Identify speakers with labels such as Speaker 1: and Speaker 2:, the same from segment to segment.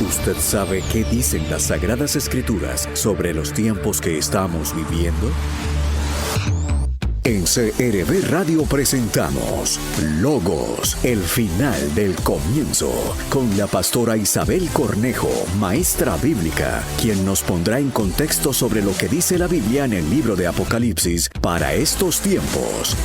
Speaker 1: ¿Usted sabe qué dicen las Sagradas Escrituras sobre los tiempos que estamos viviendo? En CRB Radio presentamos Logos, el final del comienzo, con la pastora Isabel Cornejo, maestra bíblica, quien nos pondrá en contexto sobre lo que dice la Biblia en el libro de Apocalipsis para estos tiempos.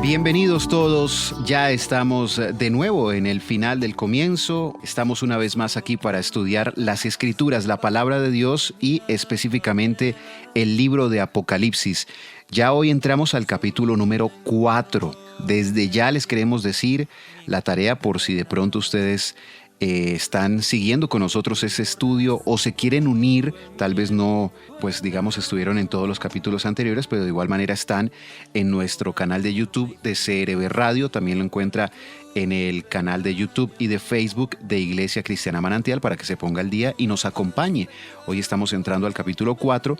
Speaker 2: Bienvenidos todos, ya estamos de nuevo en el final del comienzo. Estamos una vez más aquí para estudiar las Escrituras, la palabra de Dios y específicamente el libro de Apocalipsis. Ya hoy entramos al capítulo número 4. Desde ya les queremos decir la tarea por si de pronto ustedes están siguiendo con nosotros ese estudio o se quieren unir, tal vez no, pues digamos estuvieron en todos los capítulos anteriores, pero de igual manera están en nuestro canal de YouTube de CRB Radio, también lo encuentra en el canal de YouTube y de Facebook de Iglesia Cristiana Manantial para que se ponga al día y nos acompañe. Hoy estamos entrando al capítulo 4.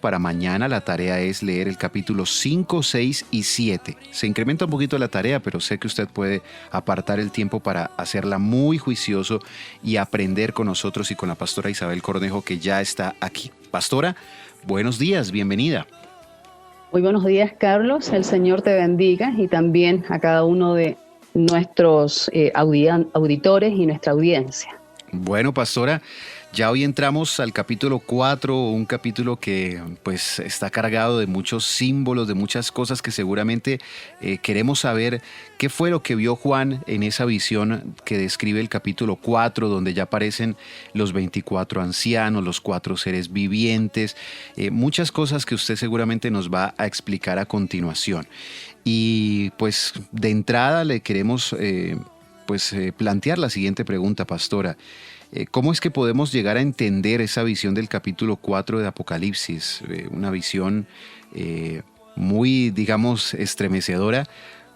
Speaker 2: Para mañana la tarea es leer el capítulo 5, 6 y 7. Se incrementa un poquito la tarea, pero sé que usted puede apartar el tiempo para hacerla muy juicioso y aprender con nosotros y con la pastora Isabel Cornejo, que ya está aquí. Pastora, buenos días, bienvenida.
Speaker 3: Muy buenos días, Carlos. El Señor te bendiga y también a cada uno de nuestros auditores y nuestra audiencia.
Speaker 2: Bueno, pastora, ya hoy entramos al capítulo 4, un capítulo que pues está cargado de muchos símbolos, de muchas cosas que seguramente queremos saber qué fue lo que vio Juan en esa visión que describe el capítulo 4, donde ya aparecen los 24 ancianos, los 4 seres vivientes, muchas cosas que usted seguramente nos va a explicar a continuación. Y pues de entrada le queremos plantear la siguiente pregunta, pastora. ¿Cómo es que podemos llegar a entender esa visión del capítulo 4 de Apocalipsis? Una visión muy, digamos, estremecedora,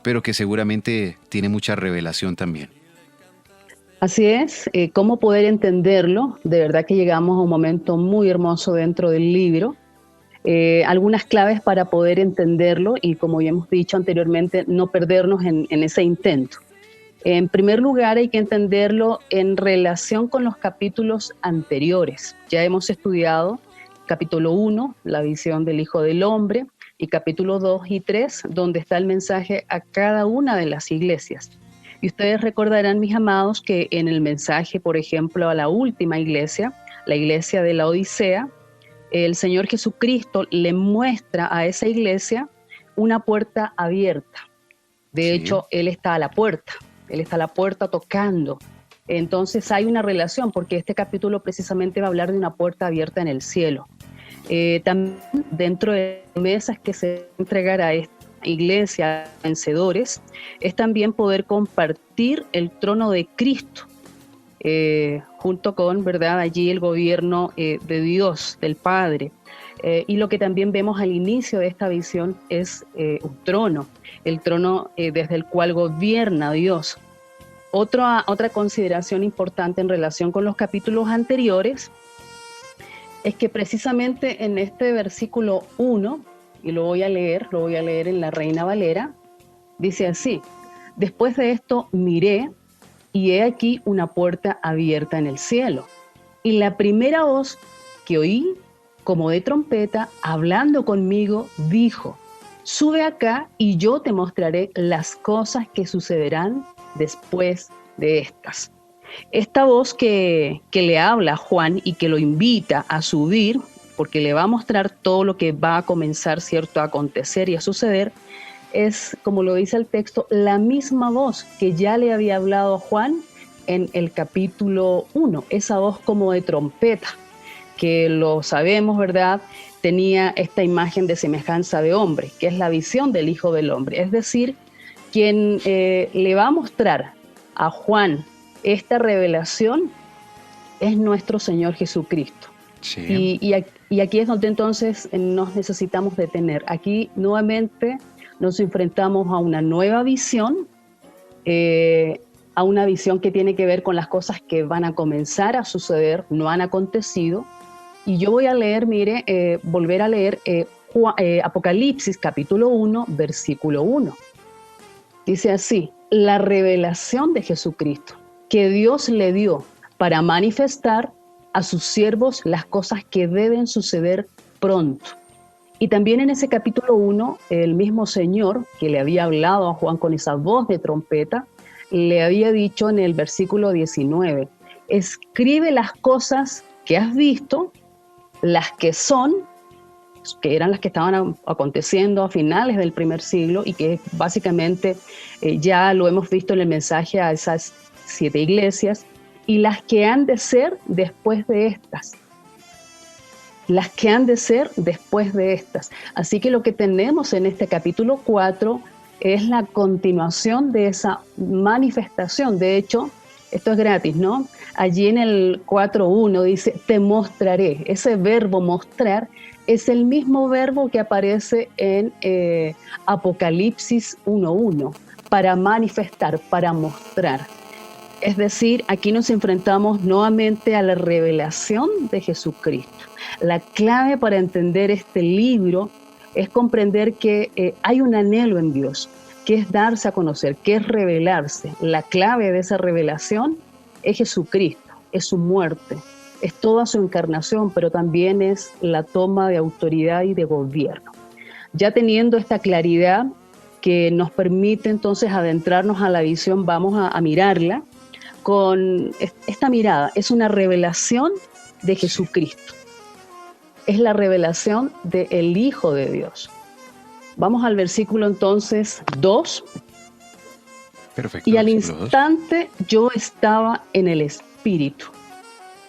Speaker 2: pero que seguramente tiene mucha revelación también.
Speaker 3: Así es, ¿cómo poder entenderlo? De verdad que llegamos a un momento muy hermoso dentro del libro. Algunas claves para poder entenderlo y, como ya hemos dicho anteriormente, no perdernos en ese intento. En primer lugar, hay que entenderlo en relación con los capítulos anteriores. Ya hemos estudiado capítulo 1, la visión del Hijo del Hombre, y capítulo 2 y 3, donde está el mensaje a cada una de las iglesias. Y ustedes recordarán, mis amados, que en el mensaje, por ejemplo, a la última iglesia, la iglesia de la Odisea, el Señor Jesucristo le muestra a esa iglesia una puerta abierta. De hecho, Él está a la puerta. Él está a la puerta tocando. Entonces hay una relación, porque este capítulo precisamente va a hablar de una puerta abierta en el cielo. También dentro de las promesas que se entregará a esta iglesia, vencedores, es también poder compartir el trono de Cristo, junto con, ¿verdad?, allí el gobierno de Dios, del Padre. Y lo que también vemos al inicio de esta visión es un trono, el trono desde el cual gobierna Dios. Otra consideración importante en relación con los capítulos anteriores es que precisamente en este versículo 1, y lo voy a leer en la Reina Valera, dice así: después de esto miré, y he aquí una puerta abierta en el cielo. Y la primera voz que oí, como de trompeta, hablando conmigo, dijo: sube acá y yo te mostraré las cosas que sucederán después de estas. Esta voz que le habla a Juan y que lo invita a subir, porque le va a mostrar todo lo que va a comenzar, ¿cierto?, a acontecer y a suceder, es, como lo dice el texto, la misma voz que ya le había hablado a Juan en el capítulo 1, esa voz como de trompeta, que lo sabemos, ¿verdad?, tenía esta imagen de semejanza de hombre, que es la visión del Hijo del Hombre. Es decir, quien le va a mostrar a Juan esta revelación es nuestro Señor Jesucristo. Sí. Y aquí es donde entonces nos necesitamos detener. Aquí nuevamente nos enfrentamos a una nueva visión, a una visión que tiene que ver con las cosas que van a comenzar a suceder, no han acontecido, Y yo voy a leer, volver a leer Apocalipsis capítulo 1, versículo 1. Dice así: la revelación de Jesucristo que Dios le dio para manifestar a sus siervos las cosas que deben suceder pronto. Y también en ese capítulo 1, el mismo Señor que le había hablado a Juan con esa voz de trompeta, le había dicho en el versículo 19, escribe las cosas que has visto, las que son, que eran las que estaban aconteciendo a finales del primer siglo y que básicamente ya lo hemos visto en el mensaje a esas 7 iglesias, y las que han de ser después de estas. Las que han de ser después de estas. Así que lo que tenemos en este capítulo 4 es la continuación de esa manifestación. De hecho, esto es gratis, ¿no? Allí en el 4.1 dice, te mostraré. Ese verbo mostrar es el mismo verbo que aparece en Apocalipsis 1.1, para manifestar, para mostrar. Es decir, aquí nos enfrentamos nuevamente a la revelación de Jesucristo. La clave para entender este libro es comprender que hay un anhelo en Dios, que es darse a conocer, que es revelarse. La clave de esa revelación es Jesucristo, es su muerte, es toda su encarnación, pero también es la toma de autoridad y de gobierno. Ya teniendo esta claridad que nos permite entonces adentrarnos a la visión, vamos a mirarla con esta mirada. Es una revelación de Jesucristo. Es la revelación del Hijo de Dios. Vamos al versículo entonces 2.
Speaker 2: Perfecto.
Speaker 3: Y al instante yo estaba en el Espíritu.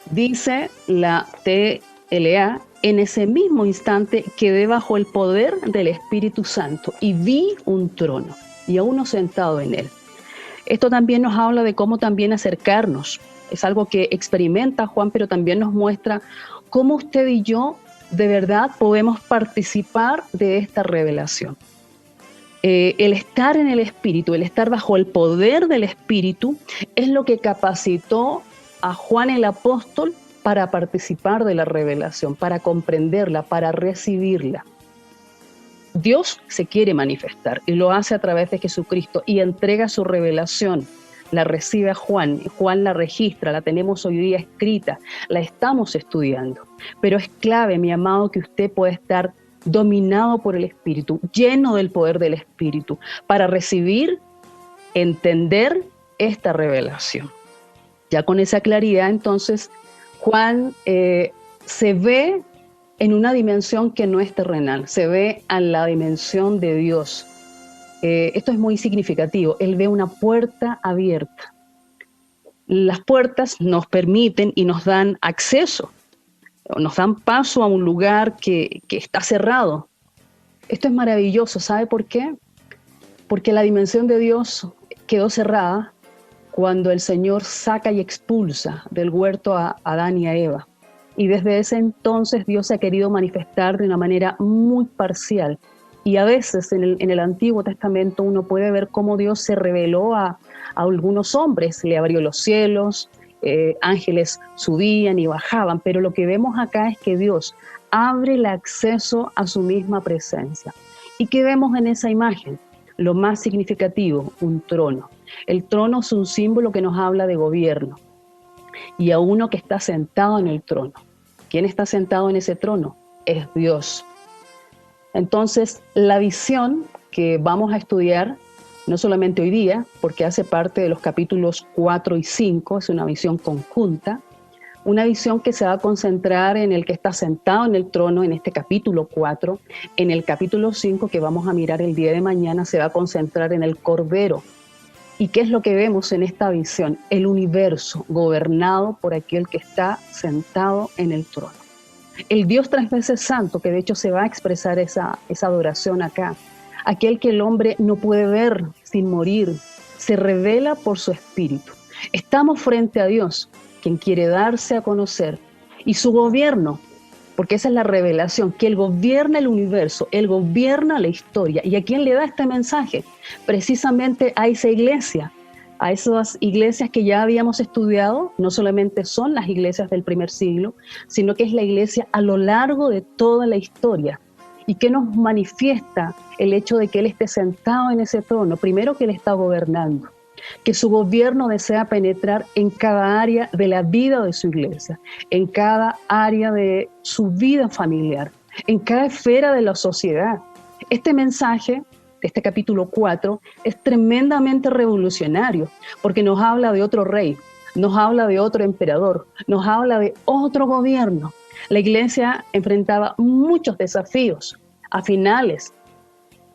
Speaker 3: Dice la TLA, en ese mismo instante quedé bajo el poder del Espíritu Santo y vi un trono y a uno sentado en él. Esto también nos habla de cómo también acercarnos. Es algo que experimenta Juan, pero también nos muestra cómo usted y yo de verdad podemos participar de esta revelación. El estar en el Espíritu, el estar bajo el poder del Espíritu, es lo que capacitó a Juan el apóstol para participar de la revelación, para comprenderla, para recibirla. Dios se quiere manifestar y lo hace a través de Jesucristo y entrega su revelación. La recibe a Juan, Juan la registra, la tenemos hoy día escrita, la estamos estudiando. Pero es clave, mi amado, que usted pueda estar dominado por el Espíritu, lleno del poder del Espíritu, para recibir, entender esta revelación. Ya con esa claridad, entonces, Juan se ve en una dimensión que no es terrenal, se ve en la dimensión de Dios. Esto es muy significativo, él ve una puerta abierta. Las puertas nos permiten y nos dan acceso, nos dan paso a un lugar que está cerrado. Esto es maravilloso, ¿sabe por qué? Porque la dimensión de Dios quedó cerrada cuando el Señor saca y expulsa del huerto a Adán y a Eva. Y desde ese entonces Dios se ha querido manifestar de una manera muy parcial. Y a veces en el Antiguo Testamento uno puede ver cómo Dios se reveló a algunos hombres, le abrió los cielos, ángeles subían y bajaban, pero lo que vemos acá es que Dios abre el acceso a su misma presencia. ¿Y qué vemos en esa imagen? Lo más significativo, un trono. El trono es un símbolo que nos habla de gobierno y a uno que está sentado en el trono. ¿Quién está sentado en ese trono? Es Dios. Entonces, la visión que vamos a estudiar, no solamente hoy día, porque hace parte de los capítulos 4 y 5, es una visión conjunta, una visión que se va a concentrar en el que está sentado en el trono en este capítulo 4. En el capítulo 5, que vamos a mirar el día de mañana, se va a concentrar en el Cordero. ¿Y qué es lo que vemos en esta visión? El universo gobernado por aquel que está sentado en el trono. El Dios 3 veces santo, que de hecho se va a expresar esa adoración acá. Aquel que el hombre no puede ver sin morir, se revela por su espíritu. Estamos frente a Dios, quien quiere darse a conocer, y su gobierno, porque esa es la revelación, que Él gobierna el universo, Él gobierna la historia. ¿Y a quién le da este mensaje? Precisamente a esa iglesia, a esas iglesias que ya habíamos estudiado. No solamente son las iglesias del primer siglo, sino que es la iglesia a lo largo de toda la historia. ¿Y qué nos manifiesta el hecho de que Él esté sentado en ese trono? Primero, que Él está gobernando, que su gobierno desea penetrar en cada área de la vida de su iglesia, en cada área de su vida familiar, en cada esfera de la sociedad. Este mensaje, este capítulo 4, es tremendamente revolucionario, porque nos habla de otro rey, nos habla de otro emperador, nos habla de otro gobierno. La iglesia enfrentaba muchos desafíos a finales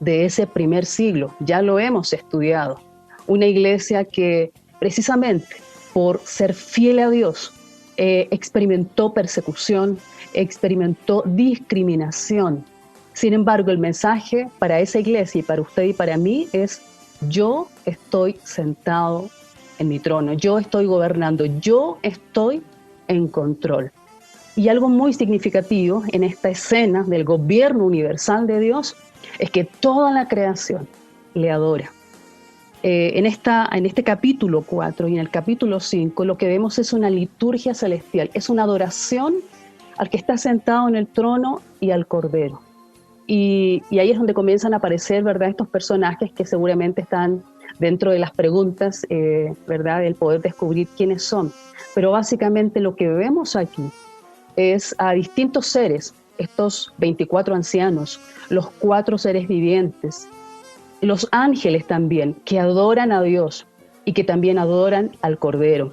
Speaker 3: de ese primer siglo, ya lo hemos estudiado. Una iglesia que precisamente por ser fiel a Dios experimentó persecución, experimentó discriminación. Sin embargo, el mensaje para esa iglesia y para usted y para mí es: yo estoy sentado en mi trono, yo estoy gobernando, yo estoy en control. Y algo muy significativo en esta escena del gobierno universal de Dios es que toda la creación le adora. En este capítulo 4 y en el capítulo 5 lo que vemos es una liturgia celestial, es una adoración al que está sentado en el trono y al Cordero. Y ahí es donde comienzan a aparecer, ¿verdad?, estos personajes que seguramente están dentro de las preguntas, ¿verdad?, del poder descubrir quiénes son. Pero básicamente lo que vemos aquí es a distintos seres, estos 24 ancianos, los 4 seres vivientes, los ángeles también, que adoran a Dios y que también adoran al Cordero.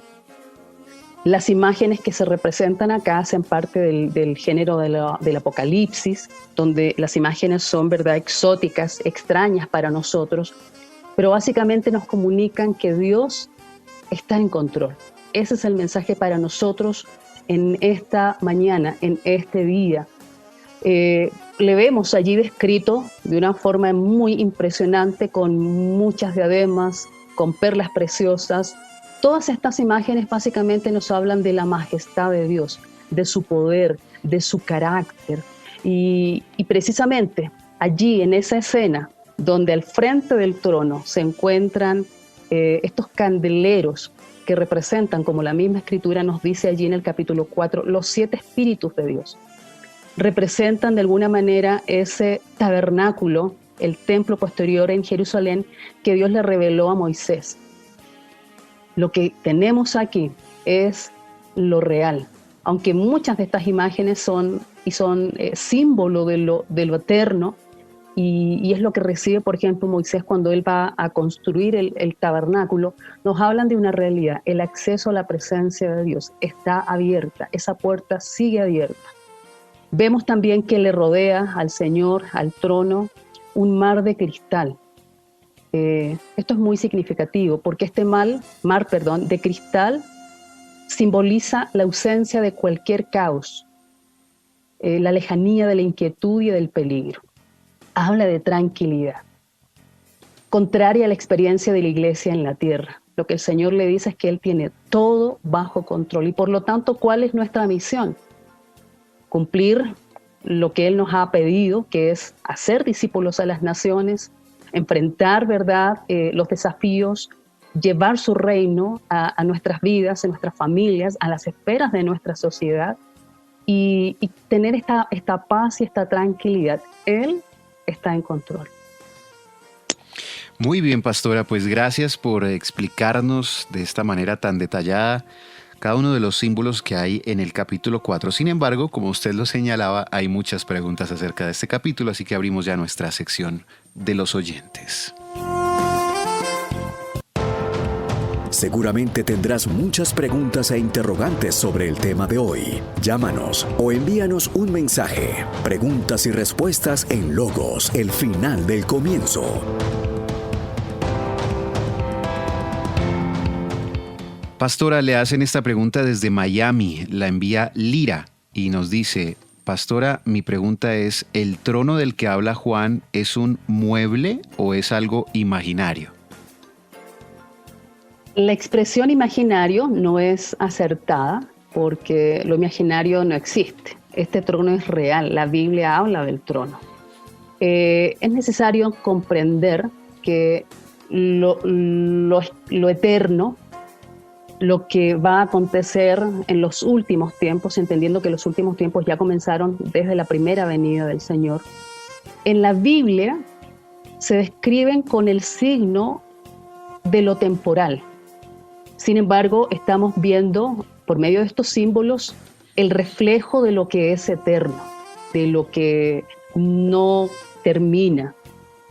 Speaker 3: Las imágenes que se representan acá hacen parte del género del Apocalipsis, donde las imágenes son, ¿verdad?, exóticas, extrañas para nosotros, pero básicamente nos comunican que Dios está en control. Ese es el mensaje para nosotros en esta mañana, en este día. Le vemos allí descrito de una forma muy impresionante, con muchas diademas, con perlas preciosas. Todas estas imágenes básicamente nos hablan de la majestad de Dios, de su poder, de su carácter. Y precisamente allí, en esa escena, donde al frente del trono se encuentran estos candeleros que representan, como la misma escritura nos dice allí en el capítulo 4, los 7 espíritus de Dios. Representan de alguna manera ese tabernáculo, el templo posterior en Jerusalén que Dios le reveló a Moisés. Lo que tenemos aquí es lo real, aunque muchas de estas imágenes son símbolo de lo eterno, y es lo que recibe, por ejemplo, Moisés cuando él va a construir el tabernáculo. Nos hablan de una realidad: el acceso a la presencia de Dios está abierta, esa puerta sigue abierta. Vemos también que le rodea al Señor, al trono, un mar de cristal. Esto es muy significativo porque este mar de cristal simboliza la ausencia de cualquier caos, la lejanía de la inquietud y del peligro. Habla de tranquilidad, contraria a la experiencia de la iglesia en la tierra. Lo que el Señor le dice es que Él tiene todo bajo control y por lo tanto, ¿cuál es nuestra misión? Cumplir lo que Él nos ha pedido, que es hacer discípulos a las naciones, enfrentar, ¿verdad?, los desafíos, llevar su reino a nuestras vidas, a nuestras familias, a las esferas de nuestra sociedad y tener esta paz y esta tranquilidad. Él está en control.
Speaker 2: Muy bien, pastora, pues gracias por explicarnos de esta manera tan detallada cada uno de los símbolos que hay en el capítulo 4. Sin embargo, como usted lo señalaba, hay muchas preguntas acerca de este capítulo, así que abrimos ya nuestra sección de los oyentes.
Speaker 1: Seguramente tendrás muchas preguntas e interrogantes sobre el tema de hoy. Llámanos o envíanos un mensaje. Preguntas y respuestas en Logos, el final del comienzo.
Speaker 2: Pastora, le hacen esta pregunta desde Miami, la envía Lira y nos dice: Pastora, mi pregunta es, ¿el trono del que habla Juan es un mueble o es algo imaginario?
Speaker 3: La expresión imaginario no es acertada porque lo imaginario no existe. Este trono es real, la Biblia habla del trono. Es necesario comprender que lo eterno, lo que va a acontecer en los últimos tiempos, entendiendo que los últimos tiempos ya comenzaron desde la primera venida del Señor. En la Biblia se describen con el signo de lo temporal. Sin embargo, estamos viendo por medio de estos símbolos el reflejo de lo que es eterno, de lo que no termina.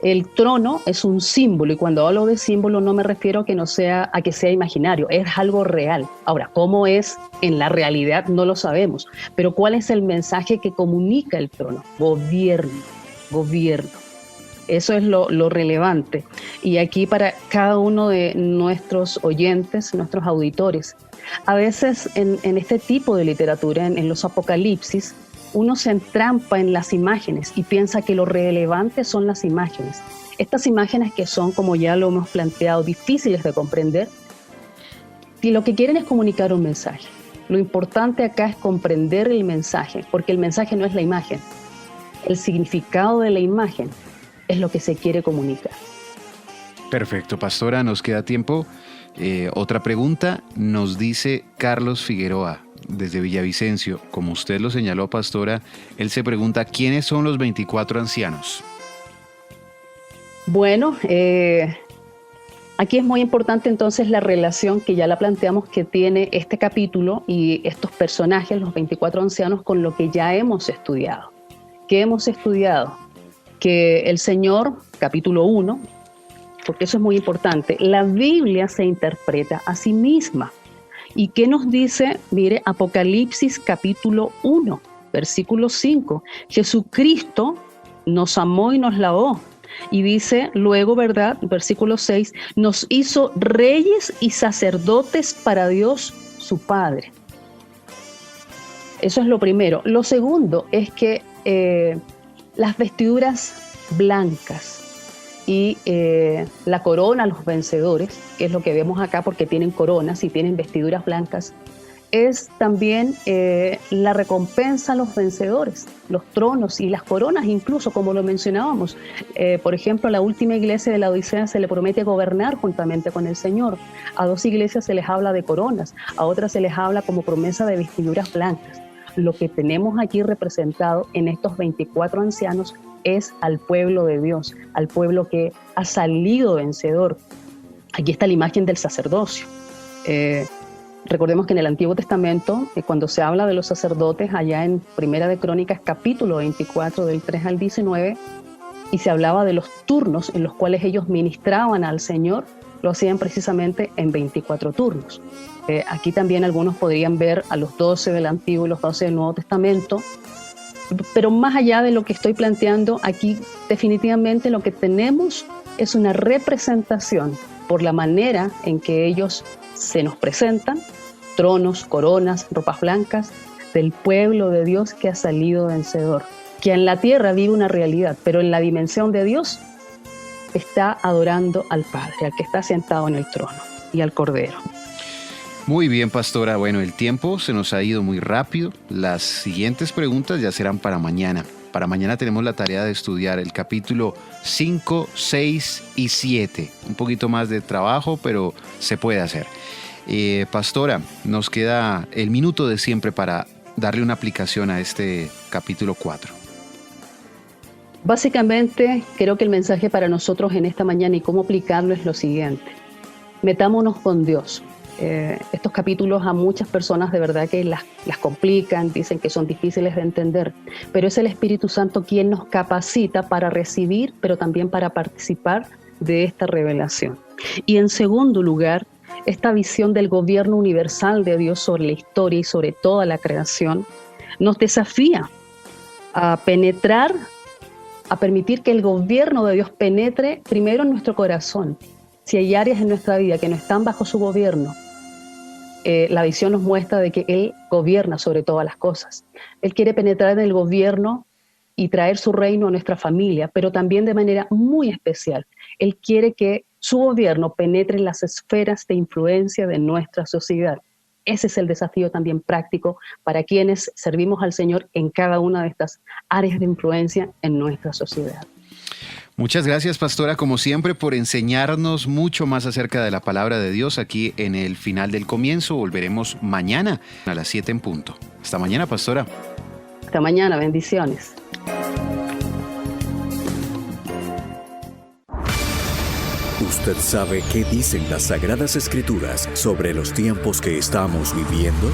Speaker 3: El trono es un símbolo, y cuando hablo de símbolo no me refiero a que sea imaginario, es algo real. Ahora, ¿cómo es en la realidad? No lo sabemos, pero ¿cuál es el mensaje que comunica el trono? Gobierno. Eso es lo relevante. Y aquí para cada uno de nuestros oyentes, nuestros auditores, a veces en este tipo de literatura, en los apocalipsis, uno se entrampa en las imágenes y piensa que lo relevante son las imágenes. Estas imágenes que son, como ya lo hemos planteado, difíciles de comprender, y lo que quieren es comunicar un mensaje. Lo importante acá es comprender el mensaje, porque el mensaje no es la imagen. El significado de la imagen es lo que se quiere comunicar.
Speaker 2: Perfecto, pastora, nos queda tiempo. Otra pregunta nos dice Carlos Figueroa desde Villavicencio. Como usted lo señaló, pastora, él se pregunta, ¿quiénes son los 24 ancianos?
Speaker 3: Bueno, aquí es muy importante entonces la relación que ya la planteamos que tiene este capítulo y estos personajes, los 24 ancianos, con lo que ya hemos estudiado. ¿Qué hemos estudiado? Que el Señor, capítulo 1, porque eso es muy importante, la Biblia se interpreta a sí misma. ¿Y qué nos dice? Mire, Apocalipsis capítulo 1, versículo 5. Jesucristo nos amó y nos lavó. Y dice luego, ¿verdad? Versículo 6, nos hizo reyes y sacerdotes para Dios su Padre. Eso es lo primero. Lo segundo es que las vestiduras blancas y la corona a los vencedores, que es lo que vemos acá porque tienen coronas y tienen vestiduras blancas, es también la recompensa a los vencedores, los tronos y las coronas, incluso como lo mencionábamos. Por ejemplo, a la última iglesia de la Odisea se le promete gobernar juntamente con el Señor. A 2 iglesias se les habla de coronas, a otras se les habla como promesa de vestiduras blancas. Lo que tenemos aquí representado en estos 24 ancianos es al pueblo de Dios, al pueblo que ha salido vencedor. Aquí está la imagen del sacerdocio. Recordemos que en el Antiguo Testamento, cuando se habla de los sacerdotes, allá en Primera de Crónicas, capítulo 24, del 3 al 19, y se hablaba de los turnos en los cuales ellos ministraban al Señor, lo hacían precisamente en 24 turnos. Aquí también algunos podrían ver a los 12 del Antiguo y los 12 del Nuevo Testamento, pero más allá de lo que estoy planteando, aquí definitivamente lo que tenemos es una representación por la manera en que ellos se nos presentan, tronos, coronas, ropas blancas, del pueblo de Dios que ha salido vencedor, que en la tierra vive una realidad, pero en la dimensión de Dios está adorando al Padre, al que está sentado en el trono, y al Cordero.
Speaker 2: Muy bien, pastora. Bueno, el tiempo se nos ha ido muy rápido. Las siguientes preguntas ya serán para mañana. Para mañana tenemos la tarea de estudiar el capítulo 5, 6 y 7. Un poquito más de trabajo, pero se puede hacer. Pastora, nos queda el minuto de siempre para darle una aplicación a este capítulo 4.
Speaker 3: Básicamente, creo que el mensaje para nosotros en esta mañana y cómo aplicarlo es lo siguiente. Metámonos con Dios. Estos capítulos a muchas personas de verdad que las complican, dicen que son difíciles de entender, pero es el Espíritu Santo quien nos capacita para recibir, pero también para participar de esta revelación. Y en segundo lugar, esta visión del gobierno universal de Dios sobre la historia y sobre toda la creación nos desafía a penetrar, a permitir que el gobierno de Dios penetre primero en nuestro corazón. Si hay áreas en nuestra vida que no están bajo su gobierno, la visión nos muestra de que Él gobierna sobre todas las cosas. Él quiere penetrar en el gobierno y traer su reino a nuestra familia, pero también de manera muy especial. Él quiere que su gobierno penetre en las esferas de influencia de nuestra sociedad. Ese es el desafío también práctico para quienes servimos al Señor en cada una de estas áreas de influencia en nuestra sociedad.
Speaker 2: Muchas gracias, pastora, como siempre, por enseñarnos mucho más acerca de la palabra de Dios aquí en el final del comienzo. Volveremos mañana a las 7 en punto. Hasta mañana, pastora.
Speaker 3: Hasta mañana, bendiciones.
Speaker 1: ¿Usted sabe qué dicen las Sagradas Escrituras sobre los tiempos que estamos viviendo?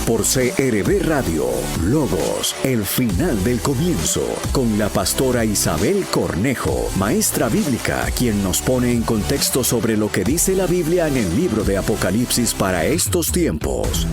Speaker 1: Por CRB Radio, Logos, el final del comienzo, con la pastora Isabel Cornejo, maestra bíblica, quien nos pone en contexto sobre lo que dice la Biblia en el libro de Apocalipsis para estos tiempos.